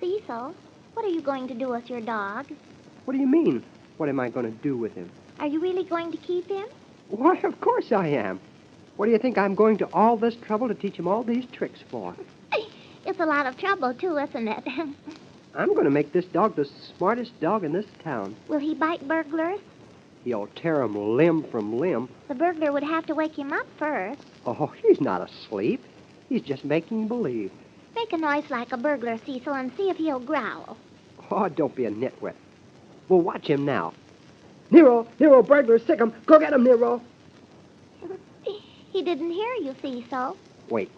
Cecil, what are you going to do with your dog? What do you mean? What am I going to do with him? Are you really going to keep him? Why, of course I am. What do you think I'm going to all this trouble to teach him all these tricks for? It's a lot of trouble, too, isn't it? I'm going to make this dog the smartest dog in this town. Will he bite burglars? He'll tear 'em limb from limb. The burglar would have to wake him up first. Oh, he's not asleep. He's just making believe. Make a noise like a burglar, Cecil, and see if he'll growl. Oh, don't be a nitwit. Well, watch him now. Nero, burglar, sick 'em. Go get him, Nero. He didn't hear you, Cecil. Wait.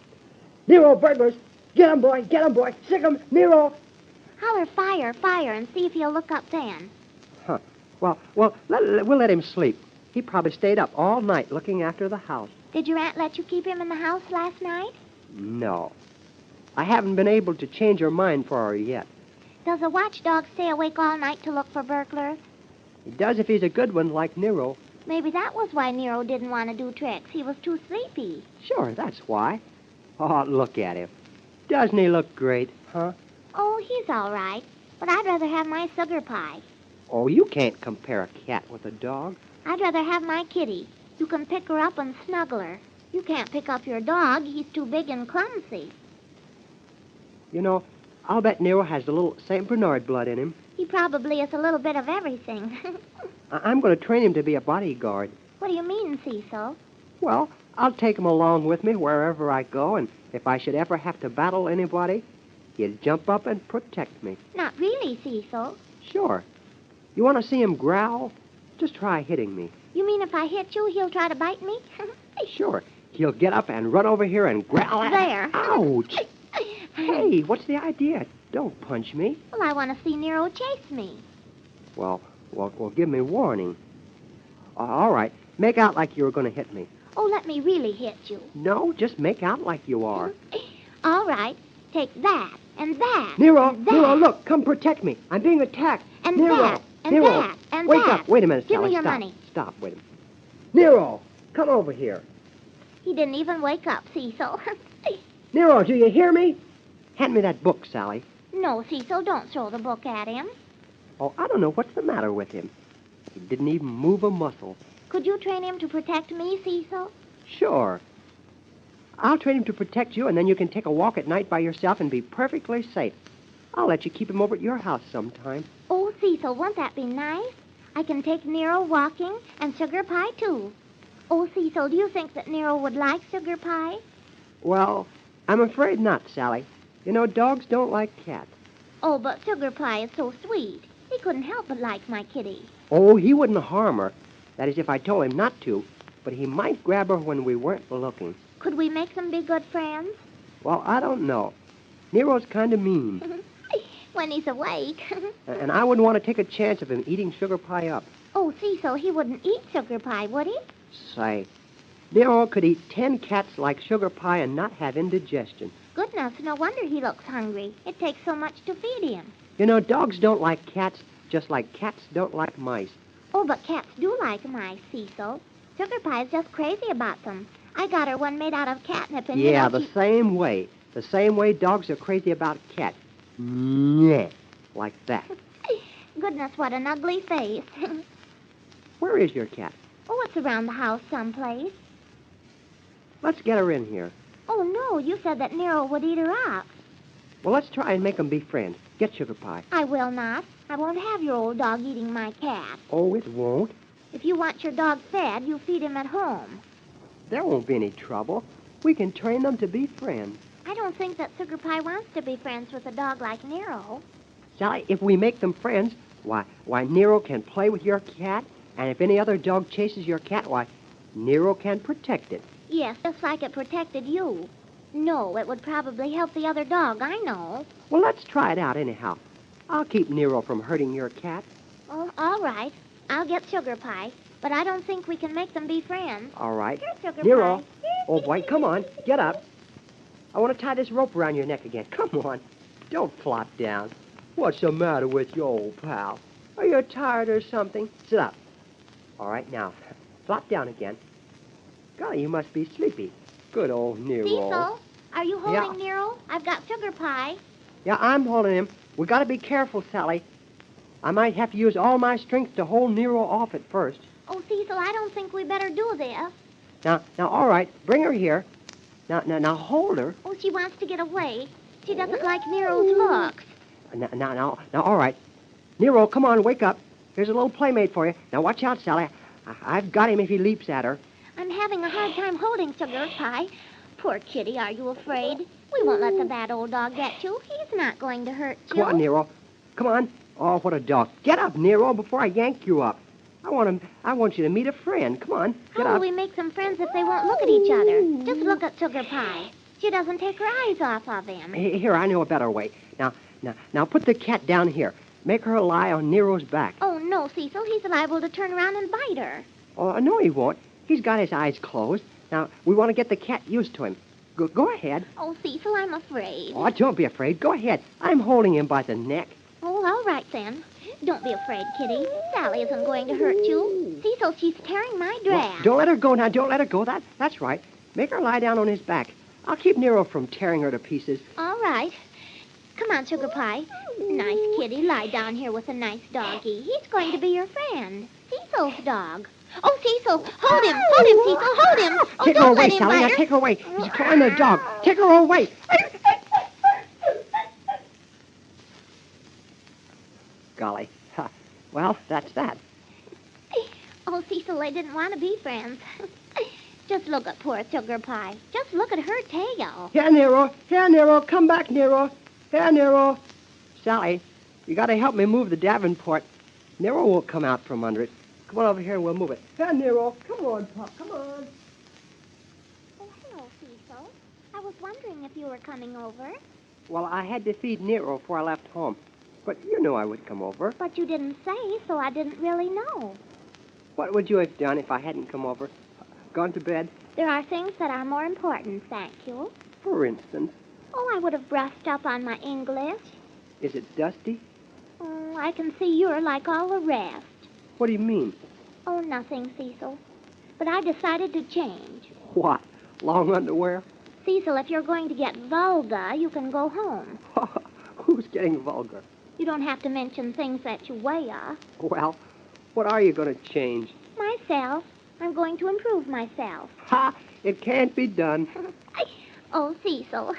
Nero, burglars. Get 'em, boy. Sick 'em, Nero. Holler fire, fire, and see if he'll look up then. Huh. Well, we'll let him sleep. He probably stayed up all night looking after the house. Did your aunt let you keep him in the house last night? No. I haven't been able to change her mind for her yet. Does a watchdog stay awake all night to look for burglars? He does if he's a good one like Nero. Maybe that was why Nero didn't want to do tricks. He was too sleepy. Sure, that's why. Oh, look at him. Doesn't he look great, huh? Oh, he's all right. But I'd rather have my Sugarpie. Oh, you can't compare a cat with a dog. I'd rather have my kitty. You can pick her up and snuggle her. You can't pick up your dog. He's too big and clumsy. You know, I'll bet Nero has a little St. Bernard blood in him. He probably is a little bit of everything. I'm going to train him to be a bodyguard. What do you mean, Cecil? Well, I'll take him along with me wherever I go, and if I should ever have to battle anybody, he'd jump up and protect me. Not really, Cecil. Sure. You want to see him growl? Just try hitting me. You mean if I hit you, he'll try to bite me? Sure. He'll get up and run over here and growl at There. Ouch! Hey, what's the idea? Don't punch me. Well, I want to see Nero chase me. Well, give me warning. All right. Make out like you were going to hit me. Oh, let me really hit you. No, just make out like you are. All right. Take that, and that, Nero, and that. Nero, look, come protect me. I'm being attacked. And Nero, that, and Nero, that, and wake that. up. Wait a minute, Give Sally. me your Stop. money. Stop, wait a minute. Nero, come over here. He didn't even wake up, Cecil. Nero, do you hear me? Hand me that book, Sally. No, Cecil, don't throw the book at him. Oh, I don't know what's the matter with him. He didn't even move a muscle. Could you train him to protect me, Cecil? Sure. I'll train him to protect you, and then you can take a walk at night by yourself and be perfectly safe. I'll let you keep him over at your house sometime. Oh, Cecil, won't that be nice? I can take Nero walking and Sugarpie, too. Oh, Cecil, do you think that Nero would like Sugarpie? Well, I'm afraid not, Sally. You know, dogs don't like cats. Oh, but Sugarpie is so sweet. He couldn't help but like my kitty. Oh, he wouldn't harm her. That is, if I told him not to. But he might grab her when we weren't looking. Could we make them be good friends? Well, I don't know. Nero's kind of mean. When he's awake. And I wouldn't want to take a chance of him eating Sugarpie up. Oh, Cecil, he wouldn't eat Sugarpie, would he? Say, Nero could eat 10 cats like Sugarpie and not have indigestion. Goodness, no wonder he looks hungry. It takes so much to feed him. You know, dogs don't like cats just like cats don't like mice. Oh, but cats do like mice, Cecil. Sugarpie's just crazy about them. I got her one made out of catnip and Yeah, you know, the same way. The same way dogs are crazy about cats. Yeah, like that. Goodness, what an ugly face. Where is your cat? Oh, it's around the house someplace. Let's get her in here. Oh, no, you said that Nero would eat her up. Well, let's try and make them be friends. Get Sugarpie. I will not. I won't have your old dog eating my cat. Oh, it won't. If you want your dog fed, you feed him at home. There won't be any trouble. We can train them to be friends. I don't think that Sugarpie wants to be friends with a dog like Nero. Sally, if we make them friends, why, Nero can play with your cat, and if any other dog chases your cat, why, Nero can protect it. Yes, just like it protected you. No, it would probably help the other dog, I know. Well, let's try it out anyhow. I'll keep Nero from hurting your cat. Oh, all right. I'll get Sugarpie, but I don't think we can make them be friends. All right. Here, Sugarpie. Nero. Oh, boy, come on. Get up. I want to tie this rope around your neck again. Come on. Don't flop down. What's the matter with you, old pal? Are you tired or something? Sit up. All right, now, flop down again. Golly, you must be sleepy. Good old Nero. Cecil, are you holding Yeah. Nero? I've got Sugarpie. Yeah, I'm holding him. We got to be careful, Sally. I might have to use all my strength to hold Nero off at first. Oh, Cecil, I don't think we better do this. Now, all right, bring her here. Now, hold her. Oh, she wants to get away. She doesn't like Nero's looks. Now, all right. Nero, come on, wake up. Here's a little playmate for you. Now, watch out, Sally. I've got him if he leaps at her. I'm having a hard time holding Sugarpie. Poor kitty, are you afraid? We won't let the bad old dog get you. He's not going to hurt you. Come on, Nero. Come on. Oh, what a dog. Get up, Nero, before I yank you up. I want you to meet a friend. Come on, get How up. will we make some friends if they won't look at each other? Just look at Sugarpie. She doesn't take her eyes off of him. Here, I know a better way. Now, put the cat down here. Make her lie on Nero's back. Oh, no, Cecil. He's liable to turn around and bite her. Oh, no, he won't. He's got his eyes closed. Now, we want to get the cat used to him. Go ahead. Oh, Cecil, I'm afraid. Oh, don't be afraid. Go ahead. I'm holding him by the neck. Oh, all right, then. Don't be afraid, kitty. Sally isn't going to hurt you. Cecil, she's tearing my dress. Well, don't let her go now. Don't let her go. That's right. Make her lie down on his back. I'll keep Nero from tearing her to pieces. All right. Come on, Sugarpie. Nice kitty. Lie down here with a nice doggy. He's going to be your friend. Cecil's dog. Oh, Cecil, hold him. Hold him, Cecil. Hold him. Oh, Take her don't away, let him Sally. bite Now her. take her away. He's clawing the dog. Take her away. Golly. Huh. Well, that's that. Oh, Cecil, they didn't want to be friends. Just look at poor Sugarpie. Just look at her tail. Here, Nero. Here, Nero. Come back, Nero. Here, Nero. Sally, you got to help me move the Davenport. Nero won't come out from under it. Come on over here and we'll move it. Here, Nero. Come on, Pop. Come on. Oh, hello, Cecil. I was wondering if you were coming over. Well, I had to feed Nero before I left home. But you knew I would come over. But you didn't say, so I didn't really know. What would you have done if I hadn't come over? Gone to bed? There are things that are more important, thank you. For instance, Oh, I would have brushed up on my English. is it dusty? Oh, I can see you're like all the rest. What do you mean? Oh, nothing, Cecil. But I decided to change. What? Long underwear? Cecil, if you're going to get vulgar, you can go home. Who's getting vulgar? You don't have to mention things that you wear. Well, what are you going to change? Myself. I'm going to improve myself. Ha! It can't be done. Oh, Cecil,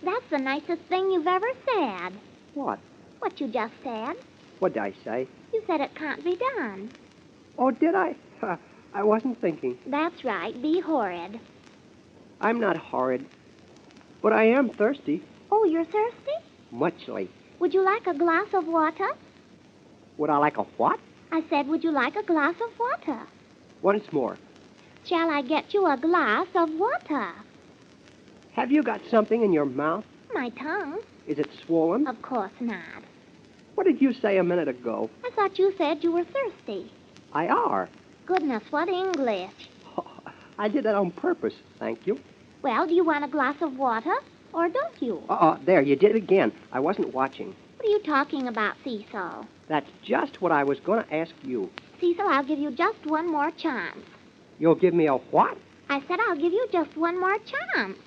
that's the nicest thing you've ever said. What? What you just said. What did I say? You said it can't be done. Oh, did I? I wasn't thinking. That's right. Be horrid. I'm not horrid. But I am thirsty. Oh, you're thirsty? Muchly. Would you like a glass of water? Would I like a what? I said, would you like a glass of water? Once more. Shall I get you a glass of water? Have you got something in your mouth? My tongue? Is it swollen? Of course not. What did you say a minute ago? I thought you said you were thirsty. I are. Goodness, what English. I did that on purpose, thank you. Well, do you want a glass of water, or don't you? There, you did it again. I wasn't watching. What are you talking about, Cecil? That's just what I was going to ask you. Cecil, I'll give you just one more chance. You'll give me a what? I said I'll give you just one more chance.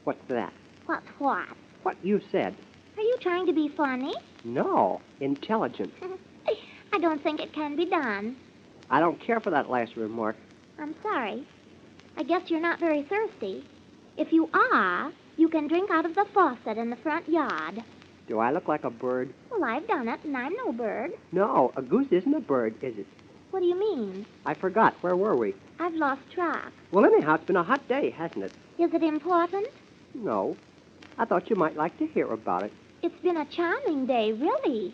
What's that? What's what? What you said. Are you trying to be funny? No, intelligent. I don't think it can be done. I don't care for that last remark. I'm sorry. I guess you're not very thirsty. If you are, you can drink out of the faucet in the front yard. Do I look like a bird? Well, I've done it, and I'm no bird. No, a goose isn't a bird, is it? What do you mean? I forgot. Where were we? I've lost track. Well, anyhow, it's been a hot day, hasn't it? Is it important? No. I thought you might like to hear about it. It's been a charming day, really.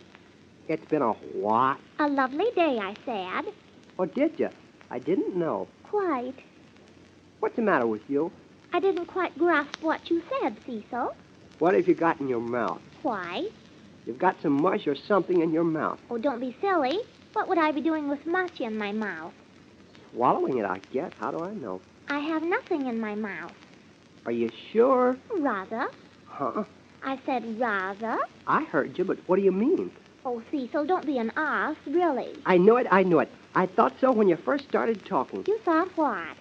It's been a what? A lovely day, I said. Oh, did you? I didn't know. Quite. What's the matter with you? I didn't quite grasp what you said, Cecil. What have you got in your mouth? Why? You've got some mush or something in your mouth. Oh, don't be silly. What would I be doing with mush in my mouth? Swallowing it, I guess. How do I know? I have nothing in my mouth. Are you sure? Rather. Huh? I said rather. I heard you, but what do you mean? Oh, Cecil, don't be an ass, really. I knew it. I thought so when you first started talking. You thought what?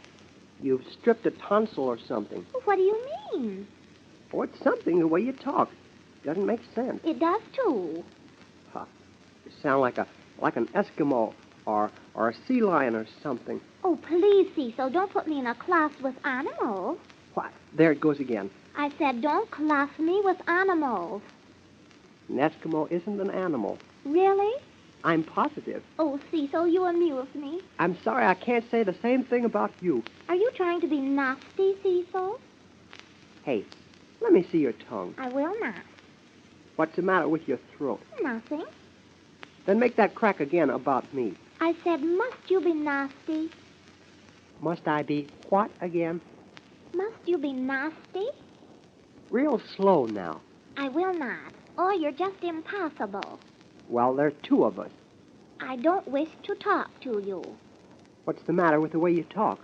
You've stripped a tonsil or something. What do you mean? Oh, it's something the way you talk. Doesn't make sense. It does, too. Huh. You sound like an Eskimo or a sea lion or something. Oh, please, Cecil, don't put me in a class with animals. What? There it goes again. I said don't class me with animals. An Eskimo isn't an animal. Really? I'm positive. Oh, Cecil, you amuse me. I'm sorry I can't say the same thing about you. Are you trying to be nasty, Cecil? Hey, let me see your tongue. I will not. What's the matter with your throat? Nothing. Then make that crack again about me. I said, must you be nasty? Must I be what again? Must you be nasty? Real slow now. I will not. Oh, you're just impossible. Well, there are two of us. I don't wish to talk to you. What's the matter with the way you talk?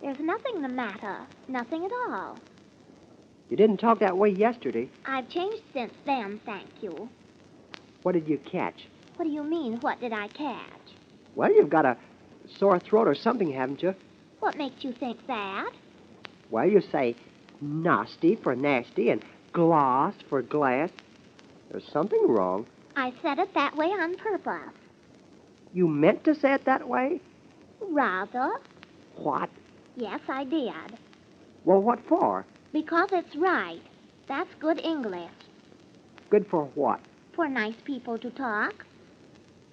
There's nothing the matter. Nothing at all. You didn't talk that way yesterday. I've changed since then, thank you. What did you catch? What do you mean, what did I catch? Well, you've got a sore throat or something, haven't you? What makes you think that? Well, you say nasty for nasty and gloss for glass. There's something wrong. I said it that way on purpose. You meant to say it that way? Rather. What? Yes, I did. Well, what for? Because it's right. That's good English. Good for what? For nice people to talk.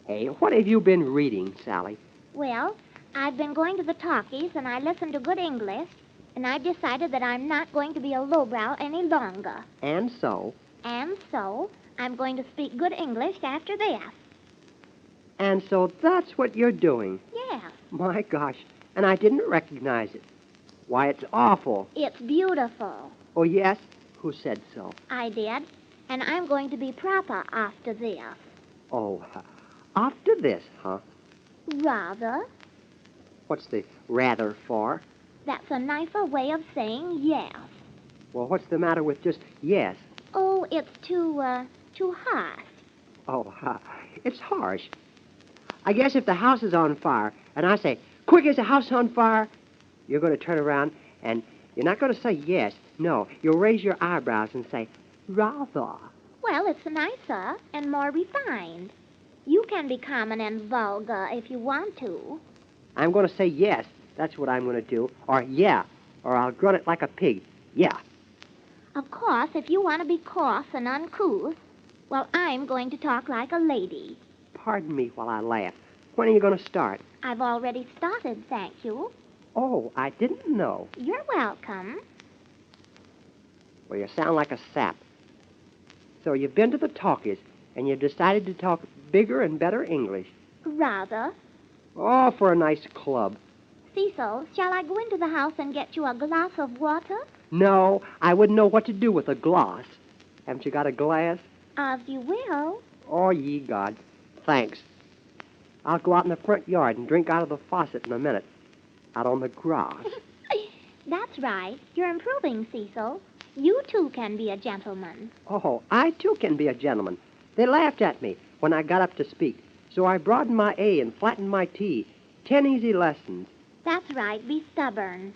Hey, what have you been reading, Sally? Well, I've been going to the talkies, and I listened to good English, and I decided that I'm not going to be a lowbrow any longer. And so? And so, I'm going to speak good English after this. And so that's what you're doing? Yes. My gosh, and I didn't recognize it. Why, it's awful. It's beautiful. Oh, yes? Who said so? I did. And I'm going to be proper after this. Oh, after this, huh? Rather. What's the rather for? That's a nicer way of saying yes. Well, what's the matter with just yes? Oh, it's too harsh. Oh, it's harsh. I guess if the house is on fire, and I say, quick, is the house on fire? You're going to turn around, and you're not going to say yes. No, you'll raise your eyebrows and say, rather. Well, it's nicer and more refined. You can be common and vulgar if you want to. I'm going to say yes. That's what I'm going to do. Or yeah. Or I'll grunt it like a pig. Yeah. Of course, if you want to be coarse and uncouth, well, I'm going to talk like a lady. Pardon me while I laugh. When are you going to start? I've already started, thank you. Oh, I didn't know. You're welcome. Well, you sound like a sap. So you've been to the talkies, and you've decided to talk bigger and better English. Rather. Oh, for a nice club. Cecil, shall I go into the house and get you a glass of water? No, I wouldn't know what to do with a glass. Haven't you got a glass? As you will. Oh, ye gods. Thanks. I'll go out in the front yard and drink out of the faucet in a minute. Out on the grass. That's right. You're improving, Cecil. You, too, can be a gentleman. Oh, I, too, can be a gentleman. They laughed at me when I got up to speak, so I broadened my A and flattened my T. 10 easy lessons. That's right. Be stubborn.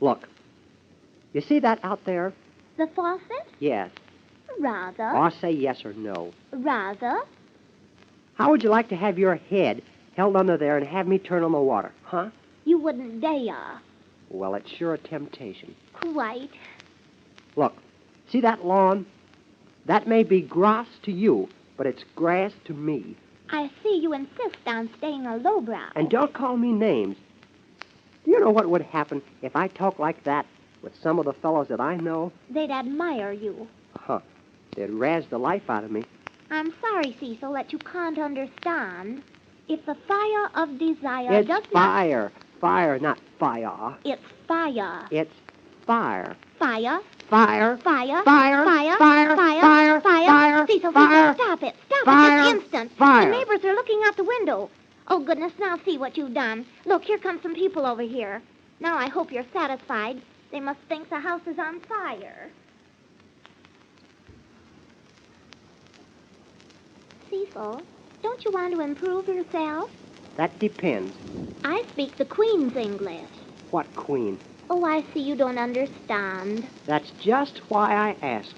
Look. You see that out there? The faucet? Yes. Rather. Or say yes or no. Rather. How would you like to have your head held under there and have me turn on the water, huh? You wouldn't dare. Well, it's sure a temptation. Quite. Look, see that lawn? That may be grass to you, but it's grass to me. I see you insist on staying a lowbrow. And don't call me names. Do you know what would happen if I talked like that with some of the fellows that I know? They'd admire you. Huh. They'd razz the life out of me. I'm sorry, Cecil, that you can't understand. If the fire of desire does It's fire. Fire, not fire. It's fire. It's fire. Fire. Fire. Fire. Fire. Fire. Fire. Fire. Fire. Fire. Cecil, Fire. Cecil, stop it. Stop Fire. it this instant. Fire. The neighbors are looking out the window. Oh, goodness, now see what you've done. Look, here come some people over here. Now I hope you're satisfied. They must think the house is on fire. Cecil, don't you want to improve yourself? That depends. I speak the Queen's English. What queen? Oh, I see you don't understand. That's just why I asked.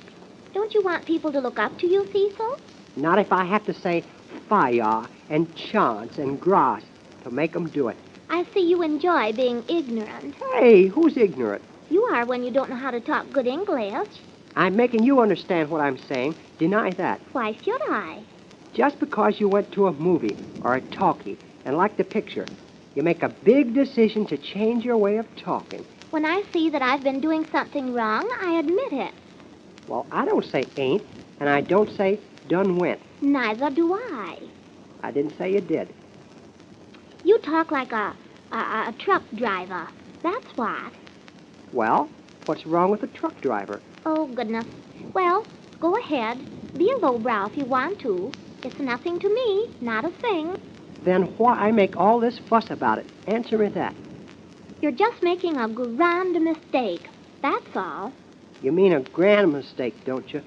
Don't you want people to look up to you, Cecil? Not if I have to say fire and chance and grass to make 'em do it. I see you enjoy being ignorant. Hey, who's ignorant? You are when you don't know how to talk good English. I'm making you understand what I'm saying. Deny that. Why should I? Just because you went to a movie or a talkie and liked the picture, you make a big decision to change your way of talking. When I see that I've been doing something wrong, I admit it. Well, I don't say ain't, and I don't say done went. Neither do I. I didn't say you did. You talk like a truck driver. That's what. Well, what's wrong with a truck driver? Oh, goodness. Well, go ahead. Be a lowbrow if you want to. It's nothing to me, not a thing. Then why make all this fuss about it? Answer me that. You're just making a grand mistake. That's all. You mean a grand mistake, don't you?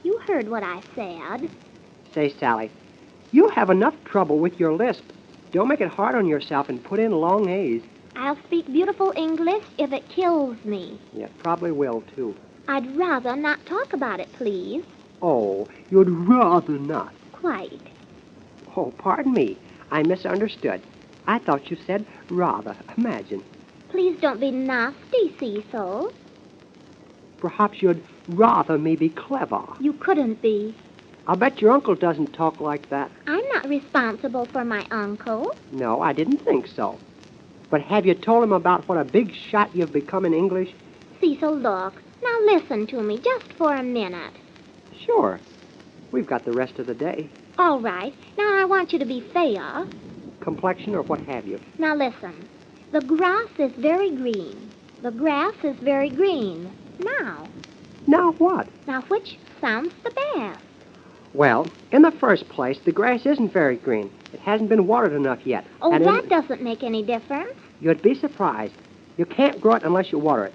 You heard what I said. Say, Sally, you have enough trouble with your lisp. Don't make it hard on yourself and put in long A's. I'll speak beautiful English if it kills me. You probably will, too. I'd rather not talk about it, please. Oh, you'd rather not. Quite. Oh, pardon me. I misunderstood. I thought you said rather. Imagine. Please don't be nasty, Cecil. Perhaps you'd rather me be clever. You couldn't be. I'll bet your uncle doesn't talk like that. I'm not responsible for my uncle. No, I didn't think so. But have you told him about what a big shot you've become in English? Cecil, look. Now listen to me just for a minute. Sure. We've got the rest of the day. All right. Now I want you to be fair. Complexion or what have you. Now listen. The grass is very green. The grass is very green. Now. Now what? Now which sounds the best? Well, in the first place, the grass isn't very green. It hasn't been watered enough yet. Oh, And that doesn't make any difference. You'd be surprised. You can't grow it unless you water it.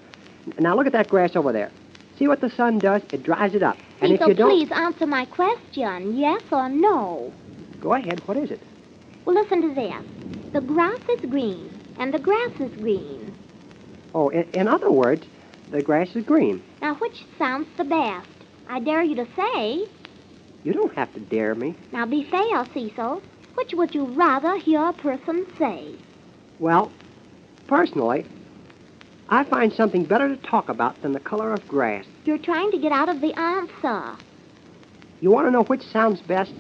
Now look at that grass over there. See what the sun does? It dries it up. And Cecil, if you don't... please answer my question. Yes or no? Go ahead. What is it? Well, listen to this. The grass is green, and the grass is green. Oh, in other words, the grass is green. Now, which sounds the best? I dare you to say. You don't have to dare me. Now, be fair, Cecil. Which would you rather hear a person say? Well, personally, I find something better to talk about than the color of grass. You're trying to get out of the answer. You want to know which sounds best?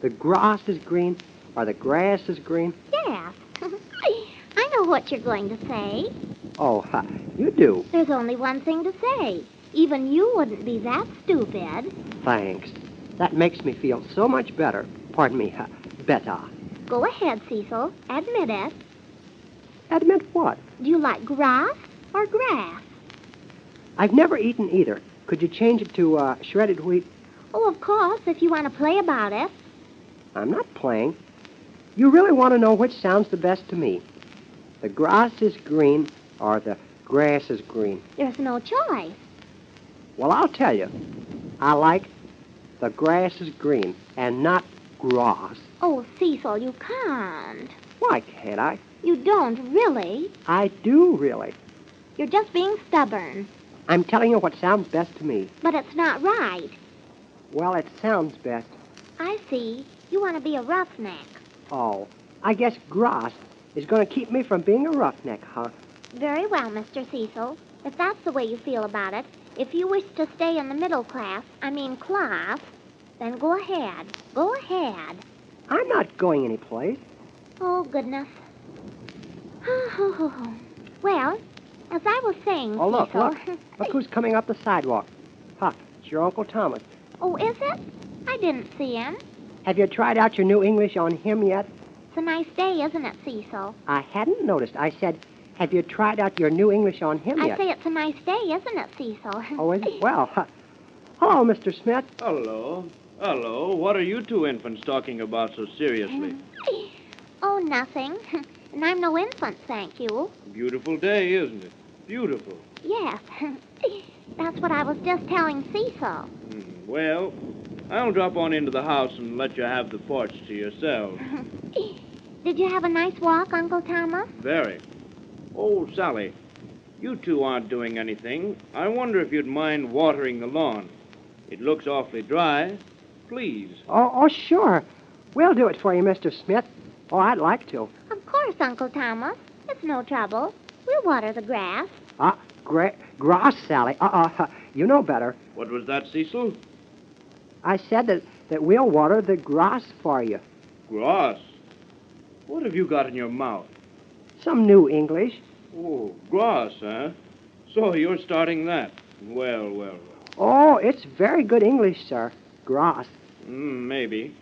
The grass is green or the grass is green? Yes. I know what you're going to say. Oh, you do. There's only one thing to say. Even you wouldn't be that stupid. Thanks. That makes me feel so much better. Pardon me, better. Go ahead, Cecil. Admit it. Admit what? Do you like grass or grass? I've never eaten either. Could you change it to shredded wheat? Oh, of course, if you want to play about it. I'm not playing. You really want to know which sounds the best to me. The grass is green or the grass is green. There's no choice. Well, I'll tell you. I like the grass is green and not grass. Oh, Cecil, you can't. Why can't I? You don't really. I do, really. You're just being stubborn. I'm telling you what sounds best to me. But it's not right. Well, it sounds best. I see. You want to be a roughneck. Oh, I guess grass is going to keep me from being a roughneck, huh? Very well, Mr. Cecil. If that's the way you feel about it, if you wish to stay in the middle class, then go ahead. Go ahead. I'm not going anyplace. Oh, goodness. Well, as I was saying, Oh, look, Cecil... look. Look who's coming up the sidewalk. It's your Uncle Thomas. Oh, is it? I didn't see him. Have you tried out your new English on him yet? It's a nice day, isn't it, Cecil? I hadn't noticed. I said, have you tried out your new English on him I yet? say it's a nice day, isn't it, Cecil? Oh, is it? Well, hello, Mr. Smith. Hello. Hello. What are you two infants talking about so seriously? Oh, nothing. And I'm no infant, thank you. Beautiful day, isn't it? Beautiful. Yes. That's what I was just telling Cecil. Well, I'll drop on into the house and let you have the porch to yourselves. Did you have a nice walk, Uncle Thomas? Very. Oh, Sally, you two aren't doing anything. I wonder if you'd mind watering the lawn. It looks awfully dry. Please. Oh, sure. We'll do it for you, Mr. Smith. Oh, I'd like to. Of course, Uncle Thomas. It's no trouble. We'll water the grass. Grass, Sally. You know better. What was that, Cecil? I said that we'll water the grass for you. Grass? What have you got in your mouth? Some new English. Oh, grass, huh? So you're starting that. Well. Oh, it's very good English, sir. Grass. Maybe.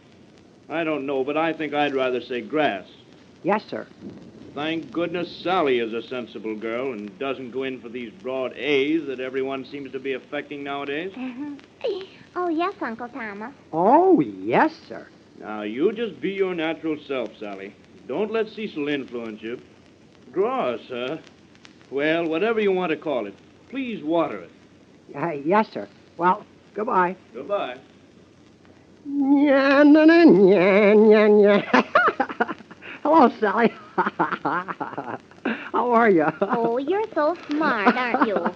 I don't know, but I think I'd rather say grass. Yes, sir. Thank goodness Sally is a sensible girl and doesn't go in for these broad A's that everyone seems to be affecting nowadays. Oh, yes, Uncle Thomas. Oh, yes, sir. Now, you just be your natural self, Sally. Don't let Cecil influence you. Grass, huh? Well, whatever you want to call it, please water it. Yes, sir. Well, goodbye. Goodbye. Hello, Sally. How are you? Oh, you're so smart, aren't you?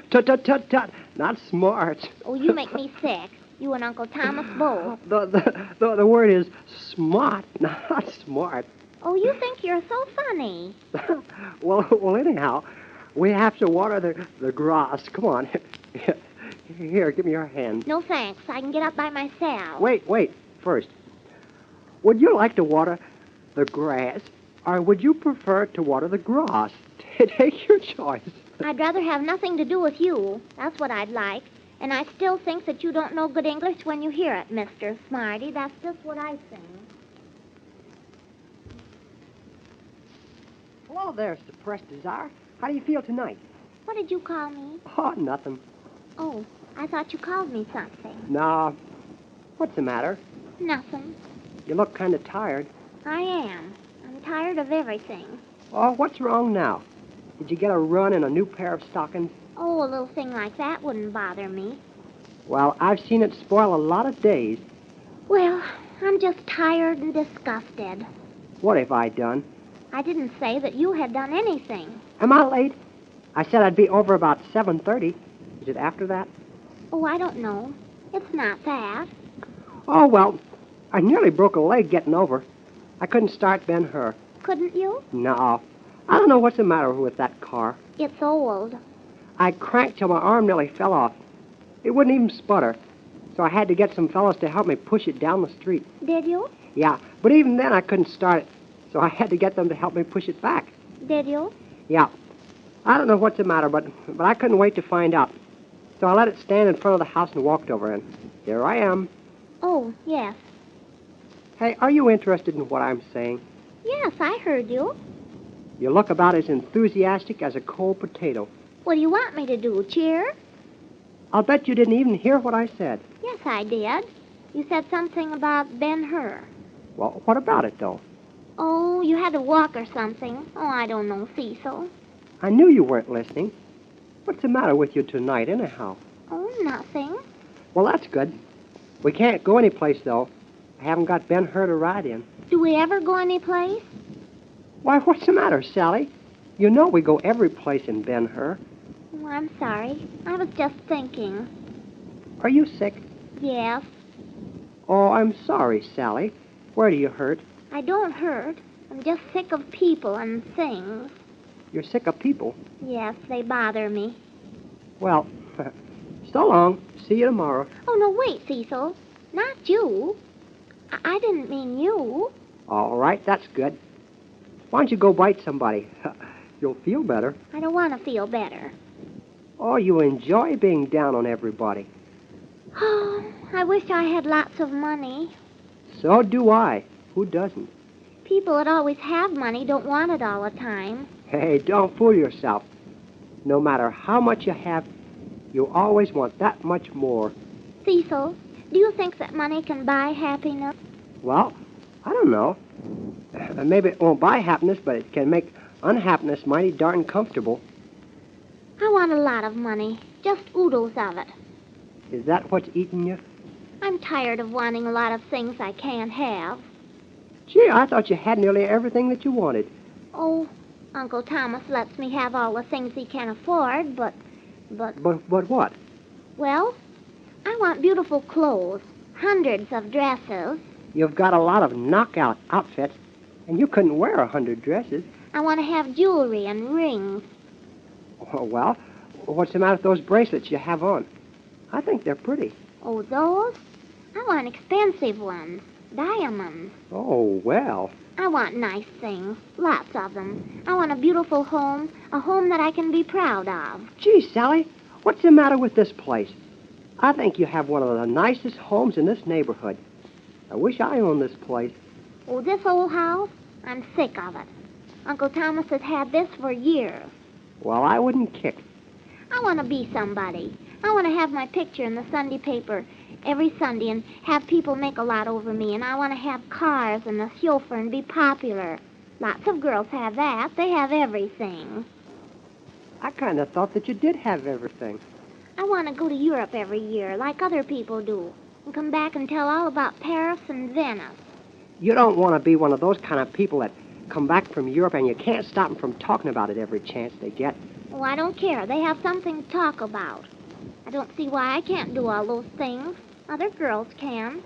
Tut. Not smart. Oh, you make me sick. You and Uncle Thomas both. The word is smart, not smart. Oh, you think you're so funny. Well, anyhow, we have to water the grass. Come on. Here, give me your hand. No, thanks. I can get up by myself. Wait. First, would you like to water the grass, or would you prefer to water the grass? Take your choice. I'd rather have nothing to do with you. That's what I'd like. And I still think that you don't know good English when you hear it, Mr. Smarty. That's just what I think. Hello there, suppressed desire. How do you feel tonight? What did you call me? Oh, nothing. Oh, I thought you called me something. Nah. What's the matter? Nothing. You look kind of tired. I am. I'm tired of everything. Oh, what's wrong now? Did you get a run in a new pair of stockings? Oh, a little thing like that wouldn't bother me. Well, I've seen it spoil a lot of days. Well, I'm just tired and disgusted. What have I done? I didn't say that you had done anything. Am I late? I said I'd be over about 7:30. Is it after that? Oh, I don't know. It's not that. Oh, well, I nearly broke a leg getting over. I couldn't start Ben-Hur. Couldn't you? No. I don't know what's the matter with that car. It's old. I cranked till my arm nearly fell off. It wouldn't even sputter. So I had to get some fellows to help me push it down the street. Did you? Yeah, but even then I couldn't start it. So I had to get them to help me push it back. Did you? Yeah. I don't know what's the matter, but I couldn't wait to find out. So I let it stand in front of the house and walked over, and here I am. Oh, yes. Hey, are you interested in what I'm saying? Yes, I heard you. You look about as enthusiastic as a cold potato. What do you want me to do, cheer? I'll bet you didn't even hear what I said. Yes, I did. You said something about Ben-Hur. Well, what about it, though? Oh, you had to walk or something. Oh, I don't know, Cecil. I knew you weren't listening. What's the matter with you tonight, anyhow? Oh, nothing. Well, that's good. We can't go anyplace, though. I haven't got Ben-Hur to ride in. Do we ever go anyplace? Why, what's the matter, Sally? You know we go every place in Ben-Hur. Oh, I'm sorry. I was just thinking. Are you sick? Yes. Oh, I'm sorry, Sally. Where do you hurt? I don't hurt. I'm just sick of people and things. You're sick of people? Yes, they bother me. Well, so long. See you tomorrow. Oh, no, wait, Cecil. Not you. I didn't mean you. All right, that's good. Why don't you go bite somebody? You'll feel better. I don't want to feel better. Oh, you enjoy being down on everybody. Oh, I wish I had lots of money. So do I. Who doesn't? People that always have money don't want it all the time. Hey, don't fool yourself. No matter how much you have, you always want that much more. Cecil, do you think that money can buy happiness? Well, I don't know. Maybe it won't buy happiness, but it can make unhappiness mighty darn comfortable. I want a lot of money. Just oodles of it. Is that what's eating you? I'm tired of wanting a lot of things I can't have. Gee, I thought you had nearly everything that you wanted. Oh, Uncle Thomas lets me have all the things he can afford, but... But what? Well, I want beautiful clothes, hundreds of dresses. You've got a lot of knockout outfits, and you couldn't wear 100 dresses. I want to have jewelry and rings. Oh, well, what's the matter with those bracelets you have on? I think they're pretty. Oh, those? I want expensive ones. Diamonds. Oh, well. I want nice things. Lots of them. I want a beautiful home. A home that I can be proud of. Gee, Sally, what's the matter with this place? I think you have one of the nicest homes in this neighborhood. I wish I owned this place. Oh, this old house? I'm sick of it. Uncle Thomas has had this for years. Well, I wouldn't kick. I want to be somebody. I want to have my picture in the Sunday paper every Sunday and have people make a lot over me. And I want to have cars and a chauffeur and be popular. Lots of girls have that. They have everything. I kind of thought that you did have everything. I want to go to Europe every year, like other people do, and come back and tell all about Paris and Venice. You don't want to be one of those kind of people that come back from Europe and you can't stop them from talking about it every chance they get. Oh, I don't care. They have something to talk about. I don't see why I can't do all those things. Other girls can.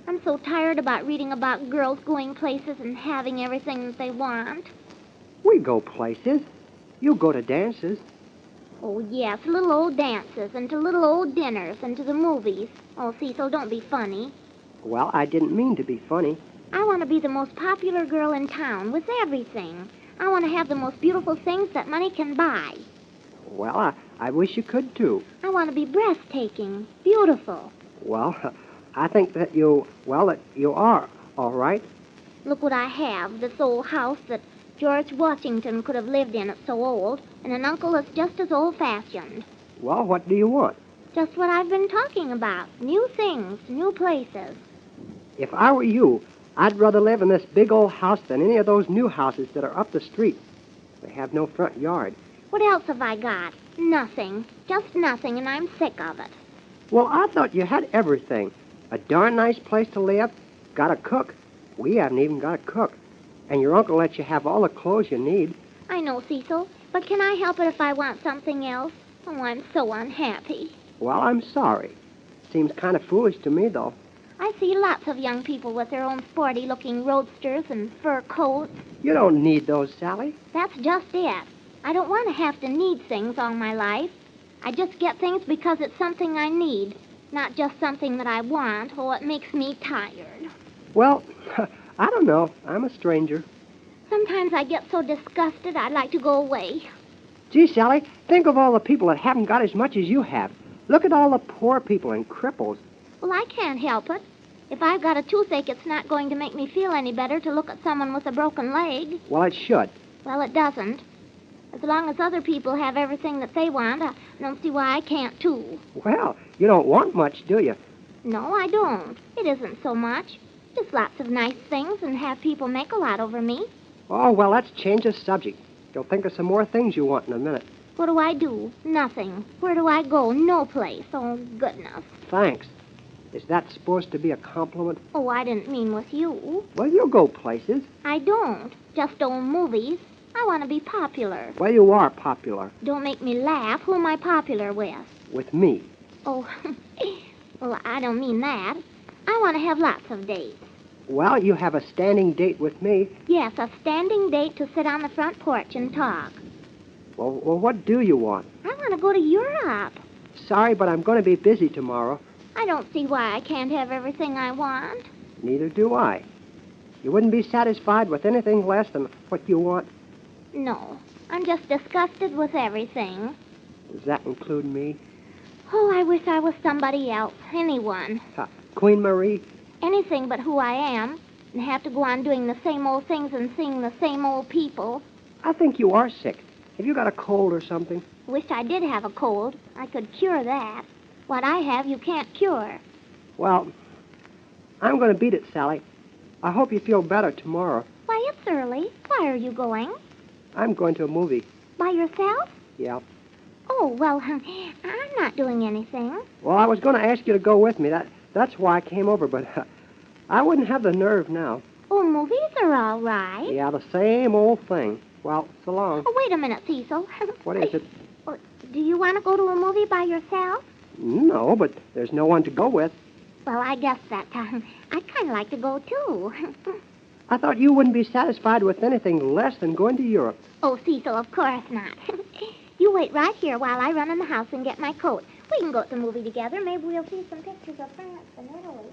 I'm so tired about reading about girls going places and having everything that they want. We go places. You go to dances. Oh, yes, little old dances and to little old dinners and to the movies. Oh, Cecil, don't be funny. Well, I didn't mean to be funny. I want to be the most popular girl in town with everything. I want to have the most beautiful things that money can buy. Well, I wish you could, too. I want to be breathtaking, beautiful. Well, I think that you are, all right. Look what I have, this old house that George Washington could have lived in. It's so old, and an uncle that's just as old-fashioned. Well, what do you want? Just what I've been talking about. New things, new places. If I were you, I'd rather live in this big old house than any of those new houses that are up the street. They have no front yard. What else have I got? Nothing. Just nothing, and I'm sick of it. Well, I thought you had everything. A darn nice place to live. Got a cook. We haven't even got a cook. And your uncle lets you have all the clothes you need. I know, Cecil, but can I help it if I want something else? Oh, I'm so unhappy. Well, I'm sorry. Seems kind of foolish to me, though. I see lots of young people with their own sporty-looking roadsters and fur coats. You don't need those, Sally. That's just it. I don't want to have to need things all my life. I just get things because it's something I need, not just something that I want. Oh, it makes me tired. Well, I don't know. I'm a stranger. Sometimes I get so disgusted I'd like to go away. Gee, Sally, think of all the people that haven't got as much as you have. Look at all the poor people and cripples. Well, I can't help it. If I've got a toothache, it's not going to make me feel any better to look at someone with a broken leg. Well, it should. Well, it doesn't. As long as other people have everything that they want, I don't see why I can't, too. Well, you don't want much, do you? No, I don't. It isn't so much. Just lots of nice things and have people make a lot over me. Oh, well, let's change the subject. You'll think of some more things you want in a minute. What do I do? Nothing. Where do I go? No place. Oh, goodness. Thanks. Is that supposed to be a compliment? Oh, I didn't mean with you. Well, you go places. I don't. Just old movies. I want to be popular. Well, you are popular. Don't make me laugh. Who am I popular with? With me. Oh, well, I don't mean that. I want to have lots of dates. Well, you have a standing date with me. Yes, a standing date to sit on the front porch and talk. Well, what do you want? I want to go to Europe. Sorry, but I'm going to be busy tomorrow. I don't see why I can't have everything I want. Neither do I. You wouldn't be satisfied with anything less than what you want? No, I'm just disgusted with everything. Does that include me? Oh, I wish I was somebody else. Anyone. Queen Marie? Anything but who I am. And have to go on doing the same old things and seeing the same old people. I think you are sick. Have you got a cold or something? Wish I did have a cold. I could cure that. What I have, you can't cure. Well, I'm going to beat it, Sally. I hope you feel better tomorrow. Why, it's early. Why are you going? I'm going to a movie. By yourself? Yeah. Oh, well, I'm not doing anything. Well, I was going to ask you to go with me. That's why I came over, but I wouldn't have the nerve now. Oh, movies are all right. Yeah, the same old thing. Well, so long. Oh, wait a minute, Cecil. What is it? Oh, do you want to go to a movie by yourself? No, but there's no one to go with. Well, I guess that I'd kind of like to go, too. I thought you wouldn't be satisfied with anything less than going to Europe. Oh, Cecil, of course not. You wait right here while I run in the house and get my coat. We can go to the movie together. Maybe we'll see some pictures of France and Italy.